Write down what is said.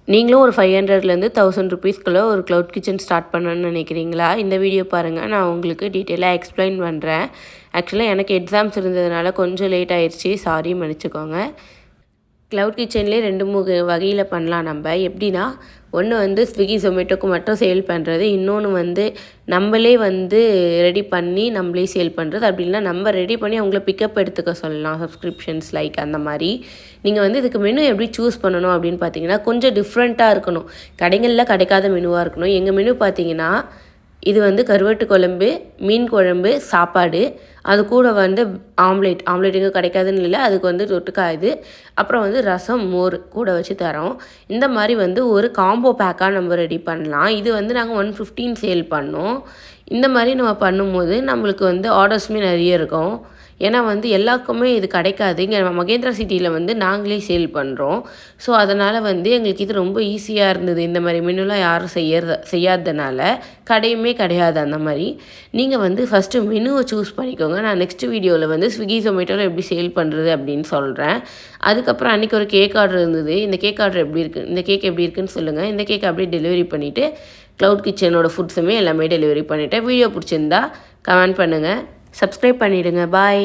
நீங்களும் ஒரு 500லேருந்து 1000 ருபீஸ்க்குள்ளே ஒரு க்ளவுட் கிச்சன் ஸ்டார்ட் பண்ணணும்னு நினைக்கிறீங்களா? இந்த வீடியோ பாருங்கள், நான் உங்களுக்கு டீட்டெயிலாக எக்ஸ்பிளைன் பண்ணுறேன். ஆக்சுவலாக எனக்கு எக்ஸாம்ஸ் இருந்ததுனால கொஞ்சம் லேட் ஆயிடுச்சு, சாரி மன்னிச்சுக்கோங்க. க்ளவுட் கிச்சன்லேயே 2 வகையில் பண்ணலாம் நம்ம. எப்படின்னா, ஒன்று வந்து ஸ்விக்கி ஜொமேட்டோக்கு மட்டும் சேல் பண்ணுறது, இன்னொன்று வந்து நம்மளே வந்து ரெடி பண்ணி நம்மளே சேல் பண்ணுறது. அப்படி இல்லைனா நம்ம ரெடி பண்ணி அவங்கள பிக்கப் எடுத்துக்க சொல்லலாம், சப்ஸ்கிரிப்ஷன்ஸ் லைக் அந்த மாதிரி. நீங்கள் வந்து இதுக்கு மெனு எப்படி சூஸ் பண்ணணும் அப்படின்னு பார்த்தீங்கன்னா, கொஞ்சம் டிஃப்ரெண்ட்டாக இருக்கணும். கடைகளில் கிடைக்காத மெனுவாக இருக்கணும். எங்கள் மெனு பார்த்தீங்கன்னா, இது வந்து கருவாட்டு குழம்பு, மீன் குழம்பு, சாப்பாடு, அது கூட வந்து ஆம்லேட் எங்கே கிடைக்காதுன்னு இல்லை, அதுக்கு வந்து தொட்டுக்கா இது. அப்புறம் வந்து ரசம், மோர் கூட வச்சு தரோம். இந்த மாதிரி வந்து ஒரு காம்போ பேக்காக நம்ம ரெடி பண்ணலாம். இது வந்து நாங்கள் 115 சேல் பண்ணோம். இந்த மாதிரி நம்ம பண்ணும்போது நம்மளுக்கு வந்து ஆர்டர்ஸுமே நிறைய இருக்கும். ஏன்னா வந்து எல்லாருக்குமே இது கிடைக்காது. இங்கே மகேந்திரா சிட்டியில் வந்து நாங்களே சேல் பண்ணுறோம். ஸோ அதனால் வந்து எங்களுக்கு இது ரொம்ப ஈஸியாக இருந்தது. இந்த மாதிரி மெனுலாம் யாரும் செய்யாததுனால கடையுமே கிடையாது அந்த மாதிரி. நீங்கள் வந்து ஃபஸ்ட்டு மெனுவை சூஸ் பண்ணிக்கோங்க. நான் நெக்ஸ்ட் வீடியோவில் வந்து ஸ்விக்கி ஜொமேட்டோவில் எப்படி சேல் பண்ணுறது அப்படின்னு சொல்கிறேன். அதுக்கப்புறம் அன்றைக்கி ஒரு கேக் ஆர்டர் இருந்தது. இந்த கேக் ஆர்டர் எப்படி இருக்குது, இந்த கேக் எப்படி இருக்குன்னு சொல்லுங்கள். இந்த கேக் அப்படியே டெலிவரி பண்ணிவிட்டு க்ளவுட் கிச்சனோட ஃபுட்ஸுமே எல்லாமே டெலிவரி பண்ணிவிட்டேன். வீடியோ பிடிச்சிருந்தா கமெண்ட் பண்ணுங்கள், சப்ஸ்கிரைப் பண்ணிவிடுங்க. பாய்.